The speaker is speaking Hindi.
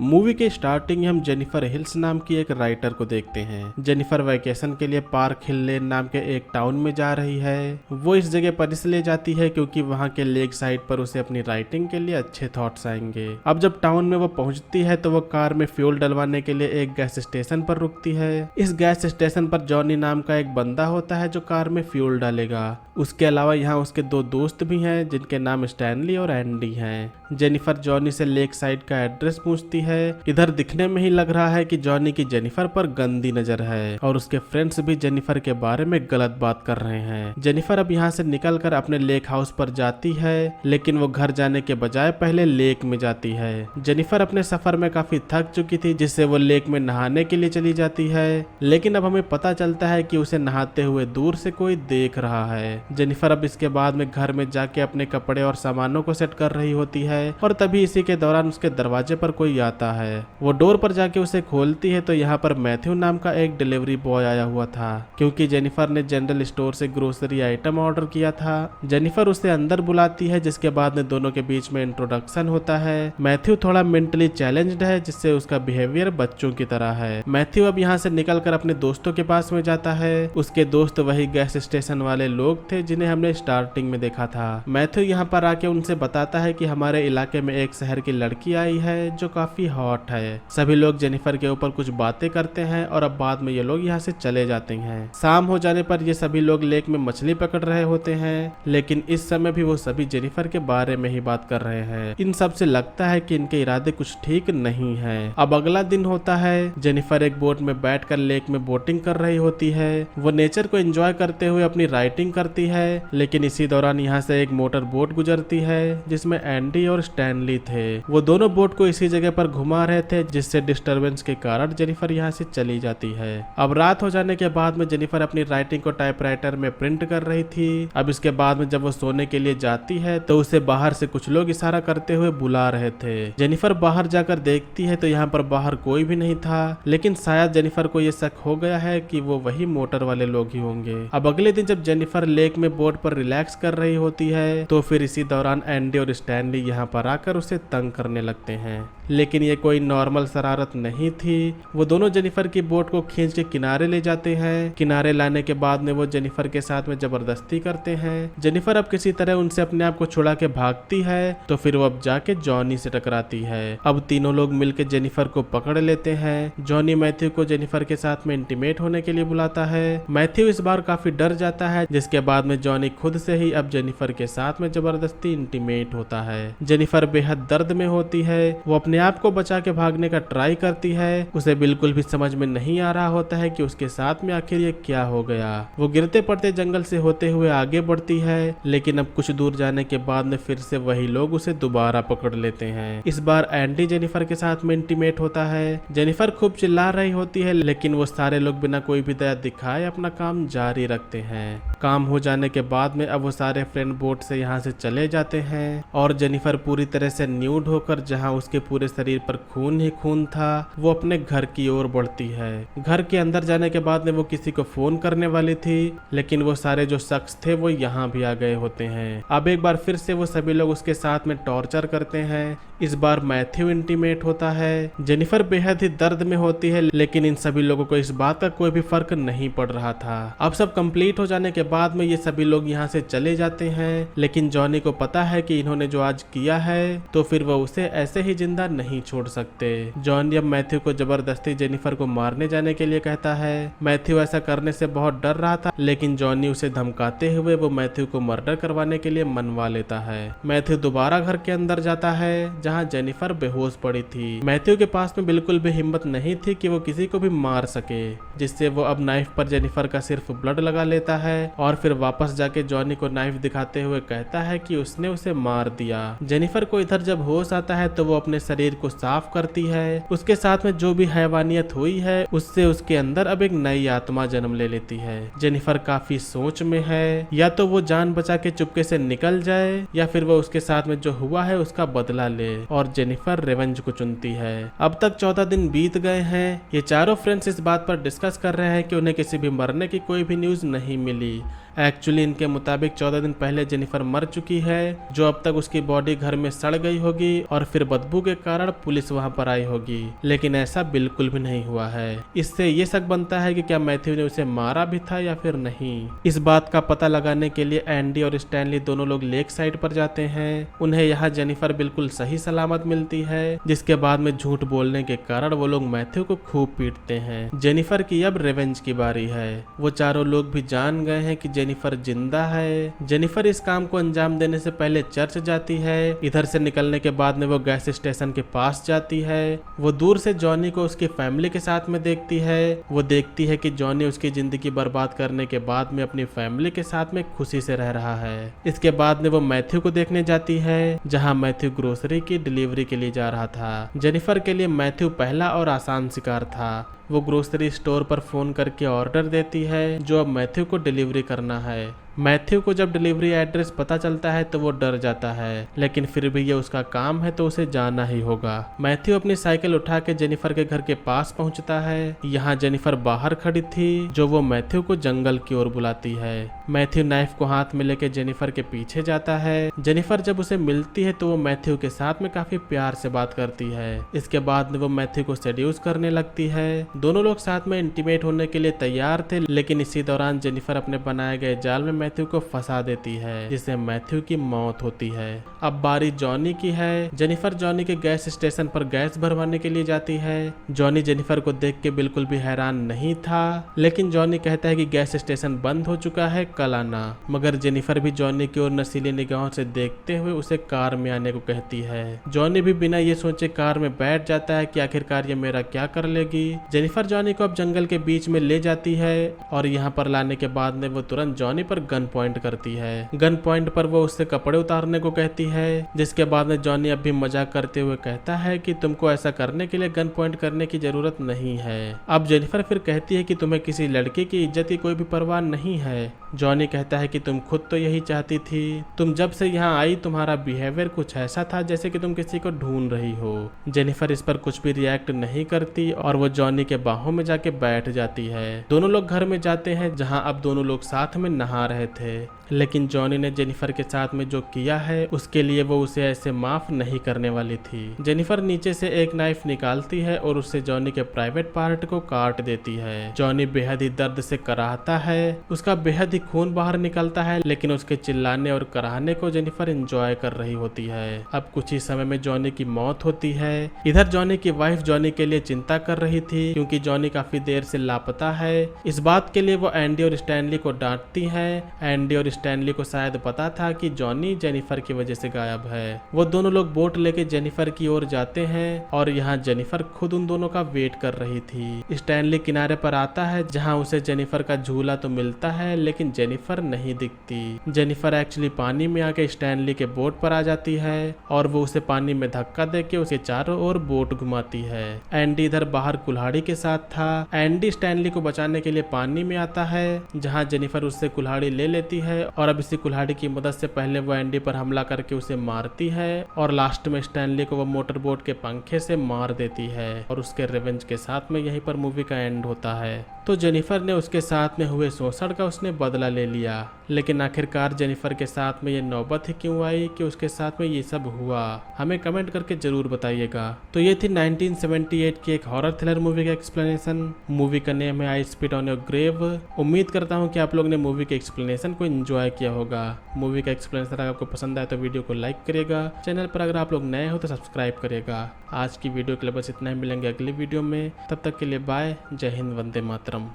मूवी के स्टार्टिंग में हम जेनिफर हिल्स नाम की एक राइटर को देखते हैं। जेनिफर वैकेशन के लिए पार्क हिल लेन नाम के एक टाउन में जा रही है। वो इस जगह पर इसलिए जाती है क्योंकि वहाँ के लेक साइड पर उसे अपनी राइटिंग के लिए अच्छे थॉट्स आएंगे। अब जब टाउन में वो पहुंचती है तो वो कार में फ्यूल डलवाने के लिए एक गैस स्टेशन पर रुकती है। इस गैस स्टेशन पर जॉनी नाम का एक बंदा होता है जो कार में फ्यूल डालेगा। उसके अलावा यहाँ उसके दो दोस्त भी हैं जिनके नाम स्टैनली और एंडी हैं। जेनिफर जॉनी से लेक साइड का एड्रेस पूछती है। इधर दिखने में ही लग रहा है कि जॉनी की जेनिफर पर गंदी नजर है और उसके फ्रेंड्स भी जेनिफर के बारे में गलत बात कर रहे हैं। जेनिफर अब यहाँ से निकलकर अपने लेक हाउस पर जाती है, लेकिन वो घर जाने के बजाय पहले लेक में जाती है। जेनिफर अपने सफर में काफी थक चुकी थी, जिससे वो लेक में नहाने के लिए चली जाती है, लेकिन अब हमें पता चलता है कि उसे नहाते हुए दूर से कोई देख रहा है। जेनिफर अब इसके बाद में घर में जाके अपने कपड़े और सामानों को सेट कर रही होती है और तभी इसी के दौरान उसके दरवाजे पर कोई आता है। वो डोर पर जाके उसे खोलती है तो यहाँ पर मैथ्यू नाम का एक डिलीवरी बॉय आया हुआ था, क्योंकि जेनिफर ने जनरल स्टोर से ग्रोसरी आइटम ऑर्डर किया था। जेनिफर उसे अंदर बुलाती है, जिसके बाद में दोनों के बीच में इंट्रोडक्शन होता है। मैथ्यू थोड़ा मेंटली चैलेंज्ड है, जिससे उसका बिहेवियर बच्चों की तरह है। मैथ्यू अब यहाँ से निकलकर अपने दोस्तों के पास में जाता है। उसके दोस्त वही गैस स्टेशन वाले लोग थे जिन्हें हमने स्टार्टिंग में देखा था। मैथ्यू यहाँ पर आके उनसे बताता है कि हमारे इलाके में एक शहर की लड़की आई है जो काफी हॉट है। सभी लोग जेनिफर के ऊपर कुछ बातें करते हैं और अब बाद में ये लोग यहाँ से चले जाते हैं। शाम हो जाने पर ये सभी लोग लेक में मछली पकड़ रहे होते हैं, लेकिन इस समय भी वो सभी जेनिफर के बारे में ही बात कर रहे हैं। इन सब से लगता है कि इनके इरादे कुछ ठीक नहीं है। अब अगला दिन होता है। जेनिफर एक बोट में बैठकर लेक में बोटिंग कर रही होती है। वो नेचर को एंजॉय करते हुए अपनी राइटिंग करती है, लेकिन इसी दौरान यहाँ से एक मोटर बोट गुजरती है जिसमें एंडी और स्टैनली थे। वो दोनों बोट को इसी जगह पर घुमा रहे थे, जिससे डिस्टरबेंस के कारण जेनिफर यहाँ से चली जाती है। अब रात हो जाने के बाद में जेनिफर अपनी राइटिंग को टाइपराइटर में प्रिंट कर रही थी। अब इसके बाद में जब वो सोने के लिए जाती है तो उसे बाहर से कुछ लोग इशारा करते हुए बुला रहे थे। जेनिफर बाहर जाकर देखती है तो यहाँ पर बाहर कोई भी नहीं था, लेकिन शायद जेनिफर को ये शक हो गया है कि वो वही मोटर वाले लोग ही होंगे। अब अगले दिन जब जेनिफर लेक में बोट पर रिलैक्स कर रही होती है तो फिर इसी दौरान एंडी और स्टैनली यहाँ पर आकर उसे तंग करने लगते हैं, लेकिन ये कोई नॉर्मल शरारत नहीं थी। वो दोनों जेनिफर की बोट को खींच के किनारे ले जाते हैं। किनारे लाने के बाद में वो जेनिफर के साथ में जबरदस्ती करते हैं। जेनिफर अब किसी तरह उनसे अपने आप को छुड़ा के भागती है तो फिर वो अब जाके जॉनी से टकराती है। अब तीनों लोग मिलकर जेनिफर को पकड़ लेते हैं। जॉनी मैथ्यू को जेनिफर के साथ में इंटीमेट होने के लिए बुलाता है। मैथ्यू इस बार काफी डर जाता है, जिसके बाद में जॉनी खुद से ही अब जेनिफर के साथ में जबरदस्ती इंटीमेट होता है। जेनिफर बेहद दर्द में होती है। वो अपने आप को बचा के भागने का ट्राई करती है। उसे बिल्कुल भी समझ में नहीं आ रहा होता है कि उसके साथ में आखिर ये क्या हो गया। वो गिरते पड़ते जंगल से होते हुए आगे बढ़ती है, लेकिन अब कुछ दूर जाने के बाद में फिर से वही लोग उसे दोबारा पकड़ लेते हैं। इस बार एंडी जेनिफर के साथ में इंटीमेट होता है। जेनिफर खूब चिल्ला रही होती है, लेकिन वो सारे लोग बिना कोई भी दया दिखाए अपना काम जारी रखते हैं। काम हो जाने के बाद में अब वो सारे फ्रेंड बोट से यहाँ से चले जाते हैं और जेनिफर पूरी तरह से न्यूड होकर, जहाँ उसके पूरे शरीर पर खून ही खून था, वो अपने घर की ओर बढ़ती है। घर के अंदर जाने के बाद में वो किसी को फोन करने वाली थी, लेकिन वो सारे जो शख्स थे वो यहाँ भी आ गए होते हैं। अब एक बार फिर से वो सभी लोग उसके साथ में टॉर्चर करते हैं। इस बार मैथ्यू इंटीमेट होता है। जेनिफर बेहद ही दर्द में होती है, लेकिन इन सभी लोगों को इस बात का कोई भी फर्क नहीं पड़ रहा था। अब सब कंप्लीट हो जाने के बाद में ये सभी लोग यहाँ से चले जाते हैं, लेकिन जॉनी को पता है कि इन्होंने जो आज किया है तो फिर वो उसे ऐसे ही जिंदा नहीं छोड़ सकते। जॉनी अब मैथ्यू को जबरदस्ती जेनिफर को मारने जाने के लिए कहता है। मैथ्यू ऐसा करने से बहुत डर रहा था, लेकिन जॉनी उसे धमकाते हुए वो मैथ्यू को मर्डर करवाने के लिए मनवा लेता है। मैथ्यू दोबारा घर के अंदर जाता है जहाँ जेनिफर बेहोश पड़ी थी। मैथ्यू के पास में बिल्कुल भी हिम्मत नहीं थी कि वो किसी को भी मार सके, जिससे वो अब नाइफ पर जेनिफर का सिर्फ ब्लड लगा लेता है और फिर वापस जाके जॉनी को नाइफ दिखाते हुए कहता है कि उसने उसे मार दिया। जेनिफर को इधर जब होश आता है तो वो अपने शरीर को साफ करती है। उसके साथ में जो भी हैवानियत हुई है उससे उसके अंदर अब एक नई आत्मा जन्म ले लेती है। जेनिफर काफी सोच में है, या तो वो जान बचा के चुपके से निकल जाए या फिर वो उसके साथ में जो हुआ है उसका बदला ले, और जेनिफर रिवेंज को चुनती है। अब तक 14 दिन बीत गए हैं। ये चारों फ्रेंड्स इस बात पर डिस्कस कर रहे हैं कि उन्हें किसी भी मरने की कोई भी न्यूज नहीं मिली। एक्चुअली इनके मुताबिक 14 दिन पहले जेनिफर मर चुकी है, जो अब तक उसकी बॉडी घर में सड़ गई होगी और फिर बदबू के कारण पुलिस वहां पर आई होगी, लेकिन ऐसा बिल्कुल भी नहीं हुआ है। इससे ये शक बनता है कि क्या मैथ्यू ने उसे मारा भी था या फिर नहीं। इस बात का पता लगाने के लिए एंडी और स्टैनली दोनों लोग लेक साइड पर जाते हैं। उन्हें यहाँ जेनिफर बिल्कुल सही सलामत मिलती है, जिसके बाद में झूठ बोलने के कारण वो लोग मैथ्यू को खूब पीटते हैं। जेनिफर की अब रिवेंज की बारी है। वो चारों लोग भी जान गए हैं कि जेनिफर जिंदा है। जेनिफर इस काम को अंजाम देने से पहले चर्च जाती है। इधर से निकलने के बाद में वो गैस स्टेशन के पास जाती है। वो दूर से जॉनी को उसकी फैमिली के साथ में देखती है। वो देखती है कि जॉनी उसकी जिंदगी बर्बाद करने के बाद में अपनी फैमिली के साथ में खुशी से रह रहा है। इसके बाद में वो मैथ्यू को देखने जाती है, जहां मैथ्यू ग्रोसरी की डिलीवरी के लिए जा रहा था। जेनिफर के लिए मैथ्यू पहला और आसान शिकार था। वो ग्रोसरी स्टोर पर फोन करके ऑर्डर देती है, जो अब मैथ्यू को डिलीवरी करना है। मैथ्यू को जब डिलीवरी एड्रेस पता चलता है तो वो डर जाता है, लेकिन फिर भी ये उसका काम है तो उसे जाना ही होगा। मैथ्यू अपनी साइकिल उठा के जेनिफर के घर के पास पहुंचता है। यहाँ जेनिफर बाहर खड़ी थी, जो वो मैथ्यू को जंगल की ओर बुलाती है। मैथ्यू नाइफ को हाथ में लेके जेनिफर के पीछे जाता है। जेनिफर जब उसे मिलती है तो वो मैथ्यू के साथ में काफी प्यार से बात करती है। इसके बाद वो मैथ्यू को सेड्यूस करने लगती है। दोनों लोग साथ में इंटीमेट होने के लिए तैयार थे, लेकिन इसी दौरान जेनिफर अपने बनाए गए जाल में मैथ्यू को फंसा देती है, जिससे मैथ्यू की मौत होती है। अब बारी जॉनी की है। जेनिफर जॉनी के गैस स्टेशन पर गैस भरवाने के लिए जाती है। जॉनी जेनिफर को देख के बिल्कुल भी हैरान नहीं था, लेकिन जॉनी कहता है कि गैस स्टेशन बंद हो चुका है, कल आना। मगर जेनिफर भी जॉनी की ओर नशीली निगाहों से देखते हुए उसे कार में आने को कहती है। जॉनी भी बिना ये सोचे कार में बैठ जाता है कि आखिरकार ये मेरा क्या कर लेगी। जेनिफर जॉनी को अब जंगल के बीच में ले जाती है और यहाँ पर लाने के बाद में वो तुरंत जॉनी पर गन पॉइंट करती है। गन पॉइंट पर वो उससे कपड़े उतारने को कहती है, जिसके बाद में जॉनी अब भी मजाक करते हुए कहता है कि तुमको ऐसा करने के लिए गन पॉइंट करने की जरूरत नहीं है। अब जेनिफर फिर कहती है कि तुम्हें किसी लड़के की इज्जत की कोई भी परवाह नहीं है। जॉनी कहता है कि तुम खुद तो यही चाहती थी। तुम जब से यहाँ आई तुम्हारा बिहेवियर कुछ ऐसा था जैसे कि तुम किसी को ढूंढ रही हो। जेनिफर इस पर कुछ भी रिएक्ट नहीं करती और वो जॉनी के बाहों में जाके बैठ जाती है। दोनों लोग घर में जाते हैं, जहाँ अब दोनों लोग साथ में नहा रहे थे, लेकिन जॉनी ने जेनिफर के साथ में जो किया है उसके लिए वो उसे ऐसे माफ नहीं करने वाली थी। जेनिफर नीचे से एक नाइफ निकालती है और उससे जॉनी के प्राइवेट पार्ट को काट देती है। जॉनी बेहद ही दर्द से कराहता है, उसका बेहद ही खून बाहर निकलता है, लेकिन उसके चिल्लाने और कराहने को जेनिफर एंजॉय कर रही होती है। अब कुछ ही समय में जॉनी की मौत होती है। इधर जॉनी की वाइफ जॉनी के लिए चिंता कर रही थी, क्योंकि जॉनी काफी देर से लापता है। इस बात के लिए वो एंडी और स्टैनली को डांटती है। एंडी और स्टैनली को शायद पता था कि जॉनी जेनिफर की वजह से गायब है। वो दोनों लोग बोट लेके जेनिफर की ओर जाते हैं और यहाँ जेनिफर खुद उन दोनों का वेट कर रही थी। स्टैनली किनारे पर आता है, जहाँ उसे जेनिफर का झूला तो मिलता है, लेकिन जेनिफर नहीं दिखती। जेनिफर एक्चुअली पानी में आके स्टैनली के बोट पर आ जाती है और वो उसे पानी में धक्का देके उसके चारों ओर बोट घुमाती है। एंडी इधर बाहर कुल्हाड़ी के साथ था। एंडी स्टैनली को बचाने के लिए पानी में आता है, जहाँ जेनिफर उससे कुल्हाड़ी ले लेती है और अब इसी कुल्हाड़ी की मदद से पहले वो एंडी पर हमला करके उसे मारती है और लास्ट में स्टैनली को वो मोटर बोट के पंखे से मार देती है और उसके रिवेंज के साथ में यहीं पर मूवी का एंड होता है। तो जेनिफर ने उसके साथ में हुए शोषण का उसने बदला ले लिया, लेकिन आखिरकार जेनिफर के साथ में ये नौबत ही क्यों आई कि उसके साथ में ये सब हुआ, हमें कमेंट करके जरूर बताइएगा। तो ये थी 1978 की एक हॉरर थ्रिलर मूवी का एक्सप्लेनेशन। मूवी का नेम है I spit on your grave. उम्मीद करता हूँ कि आप लोग ने मूवी के एक्सप्लेनेशन को एंजॉय किया होगा। मूवी का एक्सप्लेनेशन अगर आपको पसंद आए तो वीडियो को लाइक करिएगा। चैनल पर अगर आप लोग नए हो तो सब्सक्राइब करिएगा। आज की वीडियो के लिए बस इतना ही, मिलेंगे अगली वीडियो में। तब तक के लिए बाय। जय हिंद, वंदे मातरम।